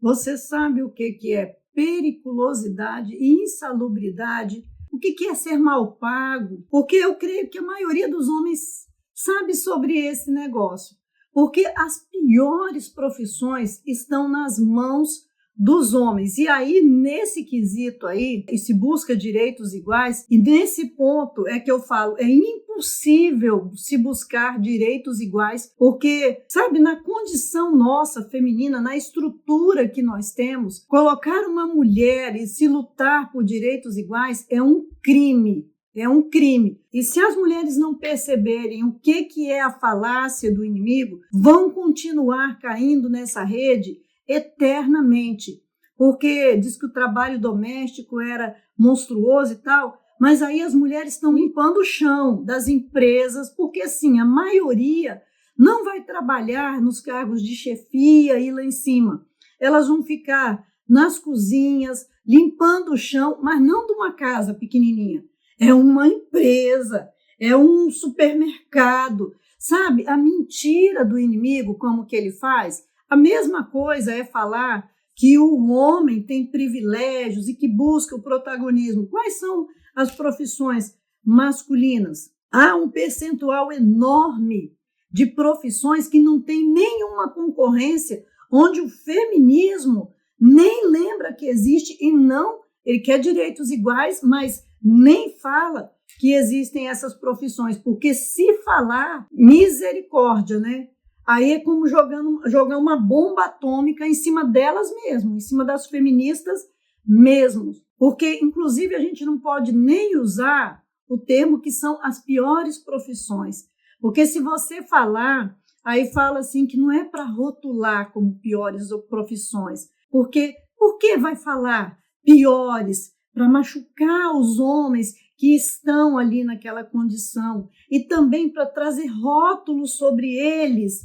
Você sabe o que é periculosidade e insalubridade? O que é ser mal pago? Porque eu creio que a maioria dos homens sabe sobre esse negócio. Porque as piores profissões estão nas mãos dos homens. E aí, nesse quesito aí, se busca direitos iguais, e nesse ponto é que eu falo, é impossível se buscar direitos iguais, porque, sabe, na condição nossa feminina, na estrutura que nós temos, colocar uma mulher e se lutar por direitos iguais é um crime. É um crime. E se as mulheres não perceberem o que é a falácia do inimigo, vão continuar caindo nessa rede eternamente, porque diz que o trabalho doméstico era monstruoso e tal, mas aí as mulheres estão limpando o chão das empresas, porque assim, a maioria não vai trabalhar nos cargos de chefia e lá em cima. Elas vão ficar nas cozinhas, limpando o chão, mas não de uma casa pequenininha. É uma empresa, é um supermercado, sabe? A mentira do inimigo, como que ele faz? A mesma coisa é falar que o homem tem privilégios e que busca o protagonismo. Quais são as profissões masculinas? Há um percentual enorme de profissões que não tem nenhuma concorrência, onde o feminismo nem lembra que existe e não, ele quer direitos iguais, mas nem fala que existem essas profissões, porque se falar, misericórdia, né? Aí é como jogar uma bomba atômica em cima delas mesmo, em cima das feministas mesmo. Porque, inclusive, a gente não pode nem usar o termo que são as piores profissões. Porque se você falar, aí fala assim que não é para rotular como piores profissões. Porque por que vai falar piores? Para machucar os homens que estão ali naquela condição. E também para trazer rótulos sobre eles.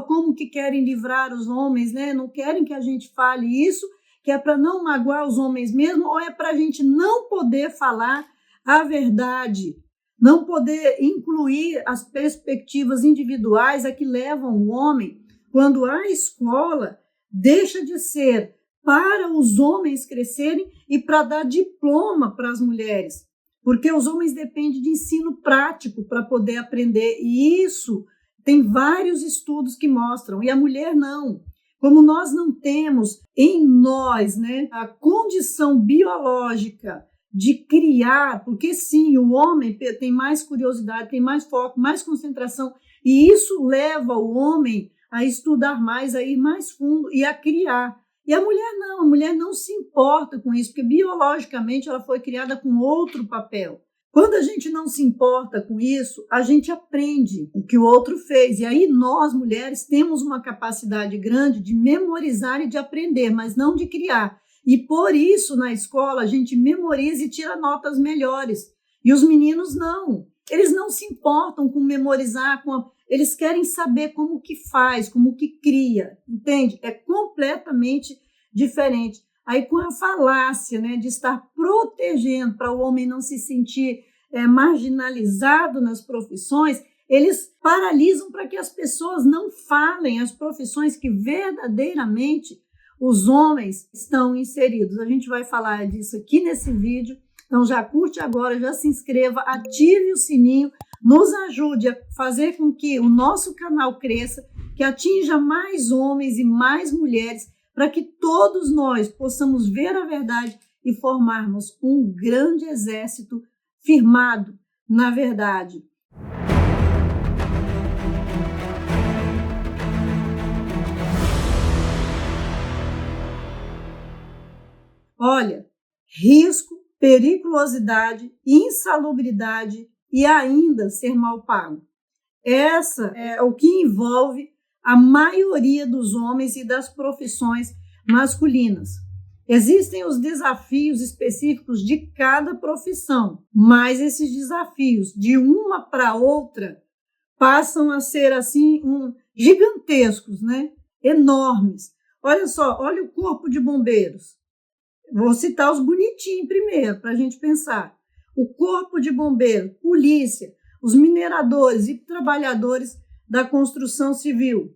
Como que querem livrar os homens, né? Não querem que a gente fale isso, que é para não magoar os homens mesmo, ou é para a gente não poder falar a verdade, não poder incluir as perspectivas individuais a que levam o homem, quando a escola deixa de ser para os homens crescerem e para dar diploma para as mulheres, porque os homens dependem de ensino prático para poder aprender, e isso tem vários estudos que mostram, e a mulher não. Como nós não temos em nós, né, a condição biológica de criar, porque sim, o homem tem mais curiosidade, tem mais foco, mais concentração, e isso leva o homem a estudar mais, a ir mais fundo e a criar. E a mulher não se importa com isso, porque biologicamente ela foi criada com outro papel. Quando a gente não se importa com isso, a gente aprende o que o outro fez. E aí nós, mulheres, temos uma capacidade grande de memorizar e de aprender, mas não de criar. E por isso, na escola, a gente memoriza e tira notas melhores. E os meninos não. Eles não se importam com memorizar, eles querem saber como que faz, como que cria, entende? É completamente diferente. Aí com a falácia, né, de estar protegendo para o homem não se sentir marginalizado nas profissões, eles paralisam para que as pessoas não falem as profissões que verdadeiramente os homens estão inseridos. A gente vai falar disso aqui nesse vídeo, então já curte agora, já se inscreva, ative o sininho, nos ajude a fazer com que o nosso canal cresça, que atinja mais homens e mais mulheres, para que todos nós possamos ver a verdade e formarmos um grande exército firmado na verdade. Olha, risco, periculosidade, insalubridade e ainda ser mal pago. Essa é o que envolve a maioria dos homens e das profissões masculinas. Existem os desafios específicos de cada profissão, mas esses desafios de uma para outra passam a ser assim gigantescos, né? Enormes. Olha só, olha o corpo de bombeiros. Vou citar os bonitinhos primeiro, para a gente pensar. O corpo de bombeiros, polícia, os mineradores e trabalhadores da construção civil.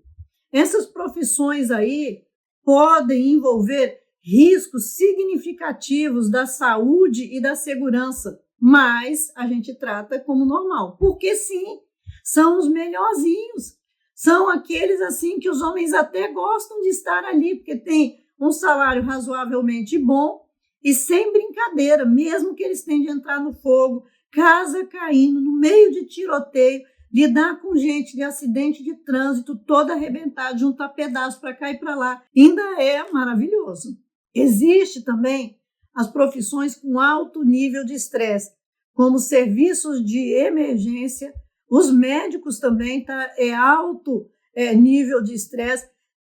Essas profissões aí, podem envolver riscos significativos da saúde e da segurança, mas a gente trata como normal, porque sim, são os melhorzinhos, são aqueles assim que os homens até gostam de estar ali, porque tem um salário razoavelmente bom e sem brincadeira, mesmo que eles tenham de entrar no fogo, casa caindo, no meio de tiroteio, lidar com gente de acidente de trânsito todo arrebentado, juntar pedaços para cá e para lá, ainda é maravilhoso. Existe também as profissões com alto nível de estresse, como serviços de emergência, os médicos também alto nível de estresse,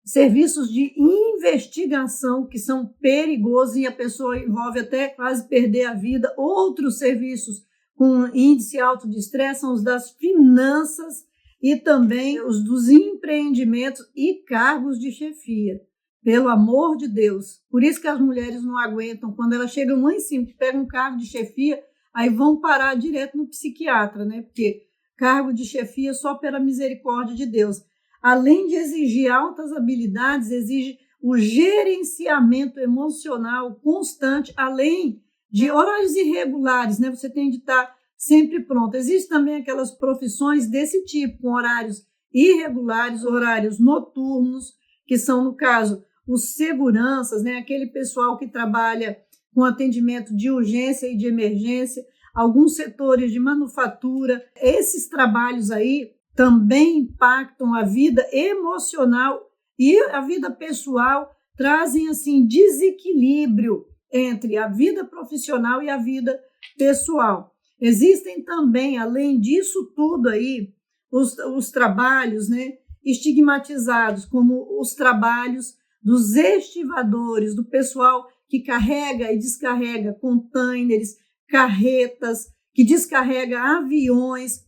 serviços de investigação que são perigosos e a pessoa envolve até quase perder a vida, outros serviços com índice alto de estresse são os das finanças e também os dos empreendimentos e cargos de chefia. Pelo amor de Deus. Por isso que as mulheres não aguentam. Quando elas chegam lá em cima, que pegam um cargo de chefia, aí vão parar direto no psiquiatra, né? Porque cargo de chefia só pela misericórdia de Deus. Além de exigir altas habilidades, exige o gerenciamento emocional constante, além de horários irregulares, né? Você tem de estar sempre pronto. Existem também aquelas profissões desse tipo, com horários irregulares, horários noturnos, que são, no caso, os seguranças, né? Aquele pessoal que trabalha com atendimento de urgência e de emergência, alguns setores de manufatura. Esses trabalhos aí também impactam a vida emocional e a vida pessoal, trazem assim desequilíbrio entre a vida profissional e a vida pessoal. Existem também, além disso tudo aí, os trabalhos, né, estigmatizados, como os trabalhos dos estivadores, do pessoal que carrega e descarrega containers, carretas, que descarrega aviões,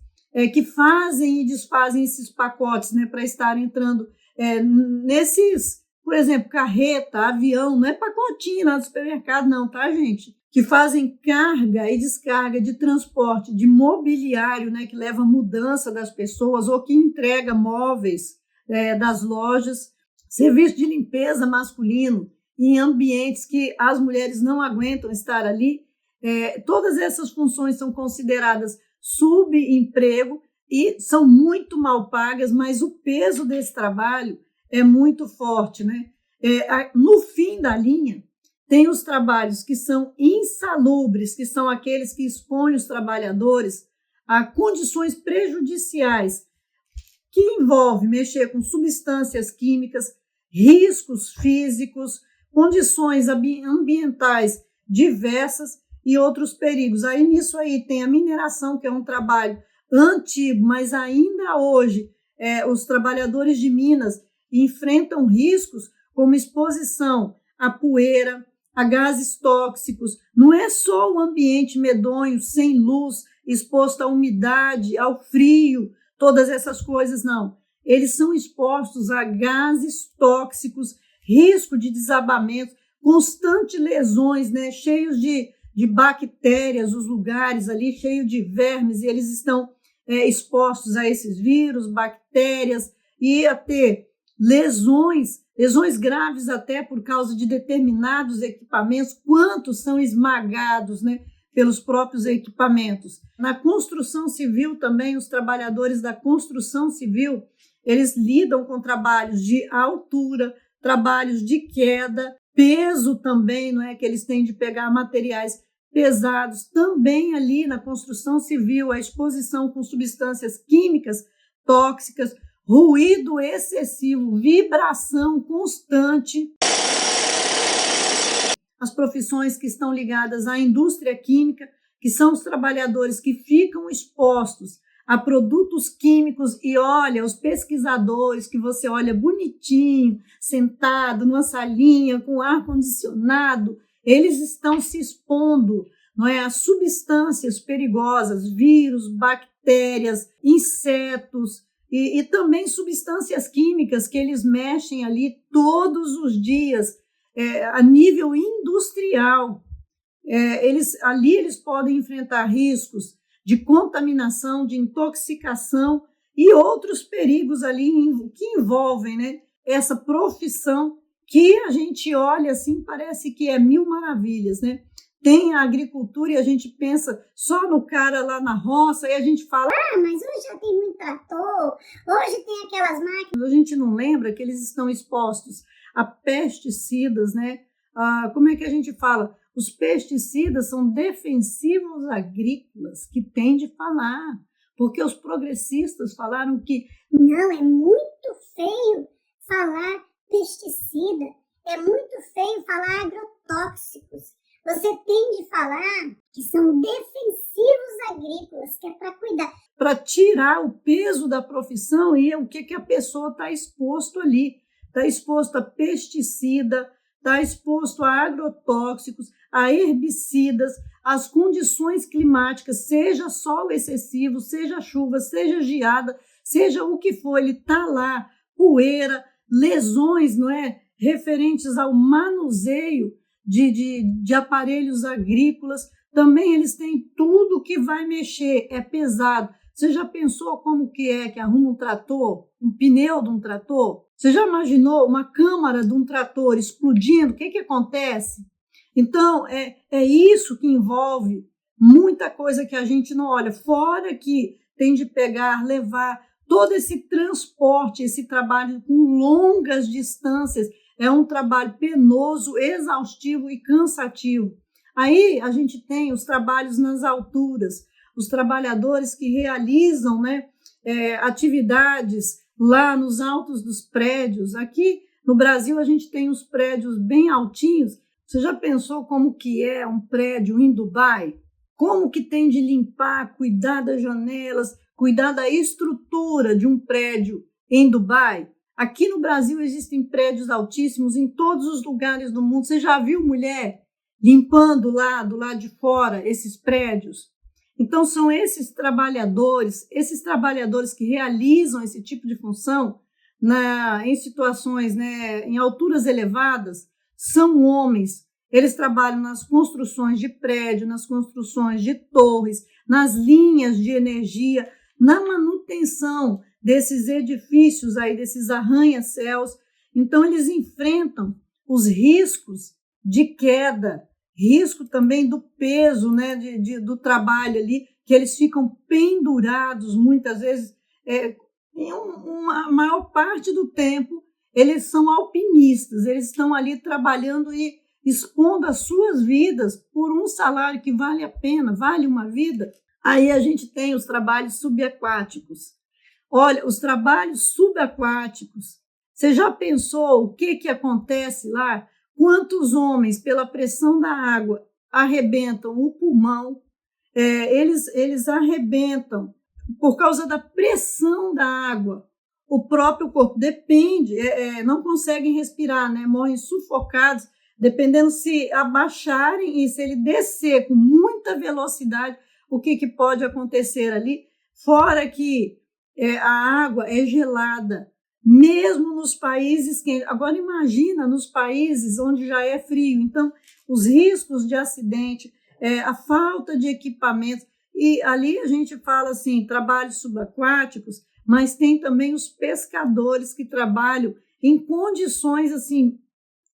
que fazem e desfazem esses pacotes, né, para estar entrando nesses, por exemplo, carreta, avião, não é pacotinho lá do supermercado não, tá, gente? Que fazem carga e descarga de transporte, de mobiliário, né, que leva mudança das pessoas ou que entrega móveis das lojas, serviço de limpeza masculino em ambientes que as mulheres não aguentam estar ali. Todas essas funções são consideradas subemprego e são muito mal pagas, mas o peso desse trabalho é muito forte, né? No fim da linha, tem os trabalhos que são insalubres, que são aqueles que expõem os trabalhadores a condições prejudiciais, que envolve mexer com substâncias químicas, riscos físicos, condições ambientais diversas e outros perigos. Aí nisso aí tem a mineração, que é um trabalho antigo, mas ainda hoje os trabalhadores de Minas enfrentam riscos como exposição à poeira, a gases tóxicos. Não é só o ambiente medonho, sem luz, exposto à umidade, ao frio, todas essas coisas, não. Eles são expostos a gases tóxicos, risco de desabamento, constantes lesões, né, cheios de bactérias, os lugares ali cheios de vermes, e eles estão expostos a esses vírus, bactérias, e a ter lesões graves até por causa de determinados equipamentos, quantos são esmagados, né, pelos próprios equipamentos. Na construção civil também, os trabalhadores da construção civil, eles lidam com trabalhos de altura, trabalhos de queda, peso também, não é, que eles têm de pegar materiais pesados, também ali na construção civil, a exposição com substâncias químicas tóxicas, ruído excessivo, vibração constante. As profissões que estão ligadas à indústria química, que são os trabalhadores que ficam expostos a produtos químicos, e olha, os pesquisadores que você olha bonitinho, sentado numa salinha com ar-condicionado, eles estão se expondo, não é, a substâncias perigosas, vírus, bactérias, insetos, e também substâncias químicas que eles mexem ali todos os dias, a nível industrial. Eles podem enfrentar riscos de contaminação, de intoxicação e outros perigos ali que envolvem, né, essa profissão que a gente olha assim, parece que é mil maravilhas, né? Tem a agricultura e a gente pensa só no cara lá na roça, e a gente fala, mas hoje já tem muito trator, hoje tem aquelas máquinas. A gente não lembra que eles estão expostos a pesticidas, né? Como é que a gente fala? Os pesticidas são defensivos agrícolas, que tem de falar, porque os progressistas falaram que não, é muito feio falar pesticida, é muito feio falar agrotóxicos. Você tem de falar que são defensivos agrícolas, que é para cuidar. Para tirar o peso da profissão e o que a pessoa está exposto ali. Está exposto a pesticida, está exposto a agrotóxicos, a herbicidas, as condições climáticas, seja sol excessivo, seja chuva, seja geada, seja o que for, ele está lá, poeira, lesões, não é? Referentes ao manuseio de aparelhos agrícolas, também eles têm tudo que vai mexer, é pesado. Você já pensou como que arruma um trator, um pneu de um trator? Você já imaginou uma câmara de um trator explodindo? O que acontece? Então, é isso que envolve muita coisa que a gente não olha. Fora que tem de pegar, levar todo esse transporte, esse trabalho com longas distâncias, é um trabalho penoso, exaustivo e cansativo. Aí a gente tem os trabalhos nas alturas, os trabalhadores que realizam, né, atividades lá nos altos dos prédios. Aqui no Brasil a gente tem os prédios bem altinhos. Você já pensou como que é um prédio em Dubai? Como que tem de limpar, cuidar das janelas, cuidar da estrutura de um prédio em Dubai? Aqui no Brasil existem prédios altíssimos em todos os lugares do mundo. Você já viu mulher limpando lá do lado de fora esses prédios? Então são esses trabalhadores que realizam esse tipo de função em situações, né, em alturas elevadas, são homens. Eles trabalham nas construções de prédio, nas construções de torres, nas linhas de energia, na manutenção desses edifícios aí, desses arranha-céus. Então, eles enfrentam os riscos de queda, risco também do peso, né, do trabalho ali, que eles ficam pendurados muitas vezes, a maior parte do tempo, eles são alpinistas, eles estão ali trabalhando e expondo as suas vidas por um salário que vale a pena, vale uma vida. Aí a gente tem os trabalhos subaquáticos. Olha, os trabalhos subaquáticos, você já pensou o que acontece lá? Quantos homens, pela pressão da água, arrebentam o pulmão? Eles arrebentam por causa da pressão da água. O próprio corpo depende, não conseguem respirar, né? Morrem sufocados, dependendo se abaixarem e se ele descer com muita velocidade, o que pode acontecer ali? Fora que a água é gelada, mesmo nos países quentes. Agora imagina nos países onde já é frio. Então, os riscos de acidente, a falta de equipamentos. E ali a gente fala assim, trabalhos subaquáticos, mas tem também os pescadores que trabalham em condições assim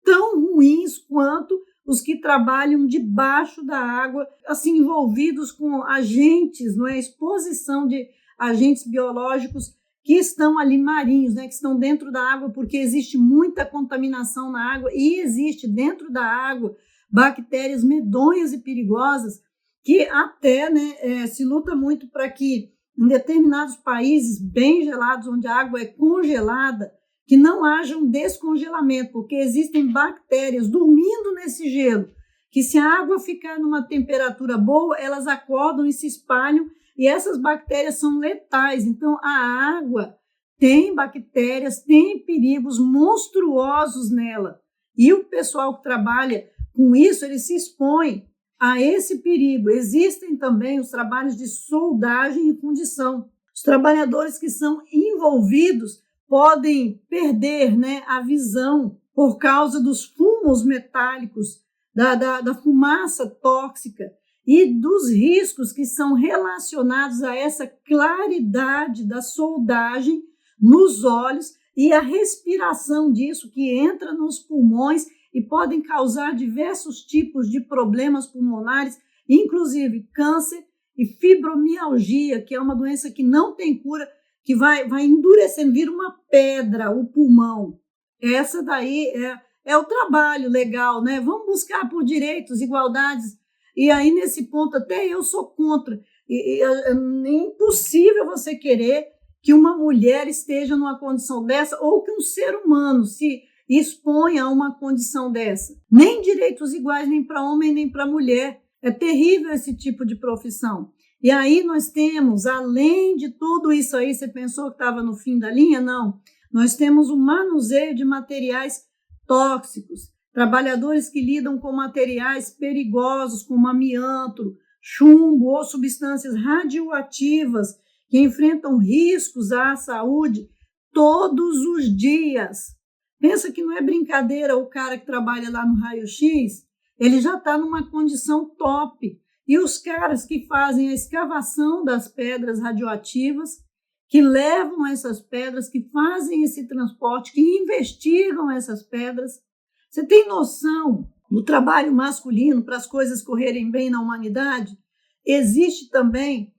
tão ruins quanto os que trabalham debaixo da água, assim envolvidos com agentes, não é, exposição de agentes biológicos que estão ali marinhos, né, que estão dentro da água, porque existe muita contaminação na água e existe dentro da água bactérias medonhas e perigosas que até, né, se luta muito para que em determinados países bem gelados, onde a água é congelada, que não haja um descongelamento, porque existem bactérias dormindo nesse gelo, que se a água ficar numa temperatura boa, elas acordam e se espalham, e essas bactérias são letais. Então, a água tem bactérias, tem perigos monstruosos nela. E o pessoal que trabalha com isso, ele se expõe a esse perigo. Existem também os trabalhos de soldagem e fundição. Os trabalhadores que são envolvidos podem perder, né, a visão por causa dos fumos metálicos, da fumaça tóxica e dos riscos que são relacionados a essa claridade da soldagem nos olhos e a respiração disso que entra nos pulmões e podem causar diversos tipos de problemas pulmonares, inclusive câncer e fibromialgia, que é uma doença que não tem cura, que vai endurecendo, vira uma pedra o pulmão. Essa daí é o trabalho legal, né? Vamos buscar por direitos, igualdades. E aí, nesse ponto, até eu sou contra. É impossível você querer que uma mulher esteja numa condição dessa ou que um ser humano se exponha a uma condição dessa. Nem direitos iguais, nem para homem, nem para mulher. É terrível esse tipo de profissão. E aí nós temos, além de tudo isso aí, você pensou que estava no fim da linha? Não. Nós temos o manuseio de materiais tóxicos, trabalhadores que lidam com materiais perigosos, como amianto, chumbo ou substâncias radioativas, que enfrentam riscos à saúde todos os dias. Pensa que não é brincadeira o cara que trabalha lá no raio-x, ele já está numa condição top. E os caras que fazem a escavação das pedras radioativas, que levam essas pedras, que fazem esse transporte, que investigam essas pedras. Você tem noção do trabalho masculino para as coisas correrem bem na humanidade? Existe também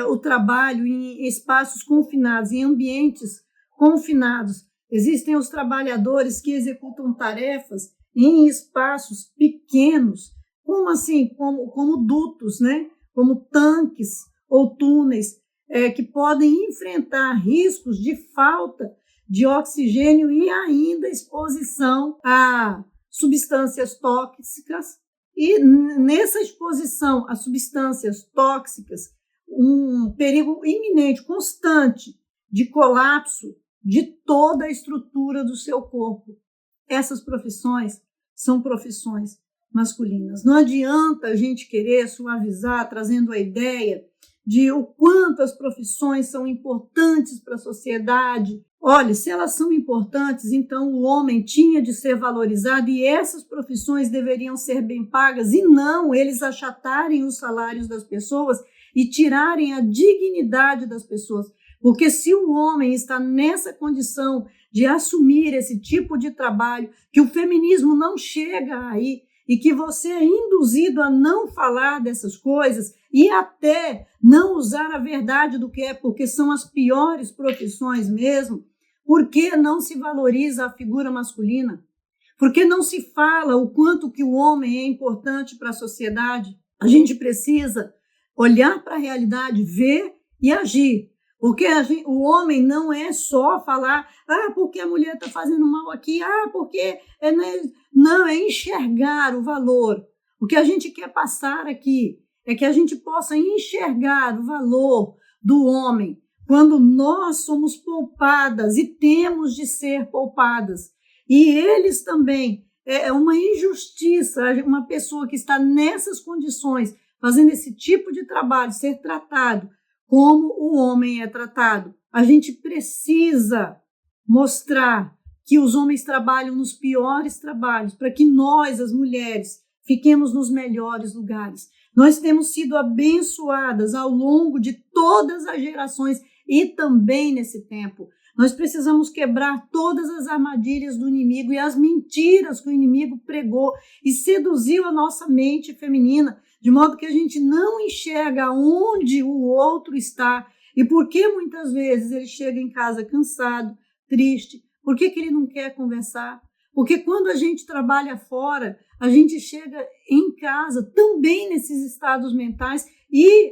o trabalho em espaços confinados, em ambientes confinados. Existem os trabalhadores que executam tarefas em espaços pequenos, como assim, como dutos, né? Como tanques ou túneis, que podem enfrentar riscos de falta de oxigênio e ainda exposição a substâncias tóxicas. E nessa exposição a substâncias tóxicas, um perigo iminente, constante, de colapso de toda a estrutura do seu corpo. Essas profissões são profissões masculinas. Não adianta a gente querer suavizar, trazendo a ideia de o quanto as profissões são importantes para a sociedade. Olha, se elas são importantes, então o homem tinha de ser valorizado e essas profissões deveriam ser bem pagas e não eles achatarem os salários das pessoas e tirarem a dignidade das pessoas. Porque se o homem está nessa condição de assumir esse tipo de trabalho, que o feminismo não chega aí e que você é induzido a não falar dessas coisas e até não usar a verdade do que é, porque são as piores profissões mesmo, por que não se valoriza a figura masculina? Por que não se fala o quanto que o homem é importante para a sociedade? A gente precisa olhar para a realidade, ver e agir. Porque o homem não é só falar, porque a mulher está fazendo mal aqui, porque... Não, é enxergar o valor. O que a gente quer passar aqui é que a gente possa enxergar o valor do homem quando nós somos poupadas e temos de ser poupadas. E eles também, é uma injustiça uma pessoa que está nessas condições, fazendo esse tipo de trabalho, ser tratado como o homem é tratado. A gente precisa mostrar que os homens trabalham nos piores trabalhos, para que nós, as mulheres, fiquemos nos melhores lugares. Nós temos sido abençoadas ao longo de todas as gerações e também nesse tempo. Nós precisamos quebrar todas as armadilhas do inimigo e as mentiras que o inimigo pregou e seduziu a nossa mente feminina, de modo que a gente não enxerga onde o outro está e por que muitas vezes ele chega em casa cansado, triste. Por que ele não quer conversar? Porque quando a gente trabalha fora, a gente chega em casa também nesses estados mentais e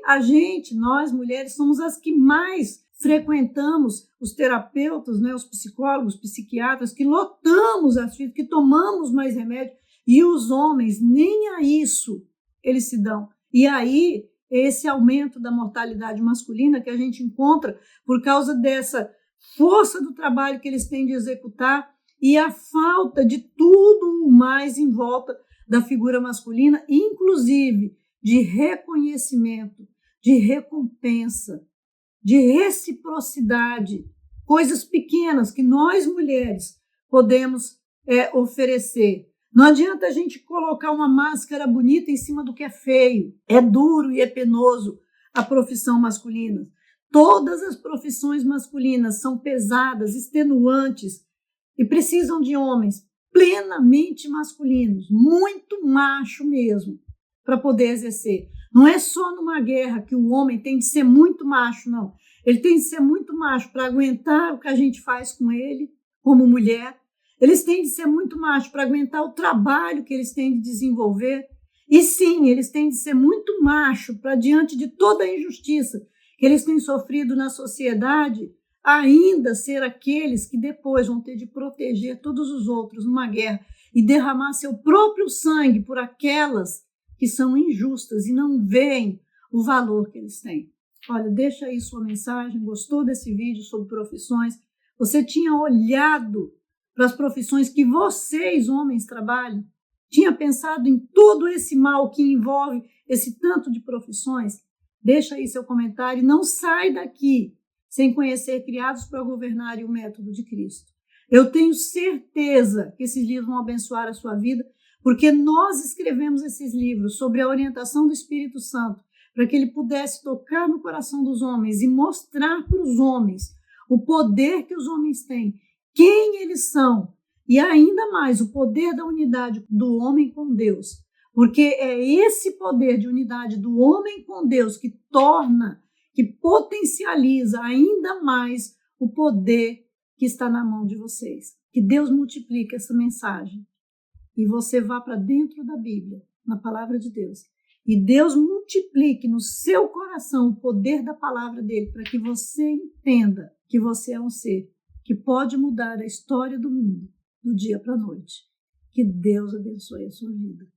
nós mulheres, somos as que mais frequentamos os terapeutas, né, os psicólogos, psiquiatras, que lotamos as filas, que tomamos mais remédio e os homens nem a isso eles se dão. E aí, esse aumento da mortalidade masculina que a gente encontra por causa dessa força do trabalho que eles têm de executar e a falta de tudo mais em volta da figura masculina, inclusive de reconhecimento, de recompensa, de reciprocidade, coisas pequenas que nós mulheres podemos oferecer. Não adianta a gente colocar uma máscara bonita em cima do que é feio. É duro e é penoso a profissão masculina. Todas as profissões masculinas são pesadas, extenuantes e precisam de homens plenamente masculinos, muito macho mesmo, para poder exercer. Não é só numa guerra que o homem tem de ser muito macho, não. Ele tem de ser muito macho para aguentar o que a gente faz com ele, como mulher. Eles têm de ser muito macho para aguentar o trabalho que eles têm de desenvolver. E sim, eles têm de ser muito macho para, diante de toda a injustiça que eles têm sofrido na sociedade, ainda ser aqueles que depois vão ter de proteger todos os outros numa guerra e derramar seu próprio sangue por aquelas que são injustas e não veem o valor que eles têm. Olha, deixa aí sua mensagem. Gostou desse vídeo sobre profissões? Você tinha olhado para as profissões que vocês, homens, trabalham? Tinha pensado em todo esse mal que envolve esse tanto de profissões? Deixa aí seu comentário e não sai daqui sem conhecer Criados para Governar e o Método de Cristo. Eu tenho certeza que esses livros vão abençoar a sua vida, porque nós escrevemos esses livros sobre a orientação do Espírito Santo, para que ele pudesse tocar no coração dos homens e mostrar para os homens o poder que os homens têm, quem eles são, e ainda mais o poder da unidade do homem com Deus. Porque é esse poder de unidade do homem com Deus que torna, que potencializa ainda mais o poder que está na mão de vocês. Que Deus multiplique essa mensagem e você vá para dentro da Bíblia, na palavra de Deus. E Deus multiplique no seu coração o poder da palavra dele para que você entenda que você é um ser que pode mudar a história do mundo do dia para a noite. Que Deus abençoe a sua vida.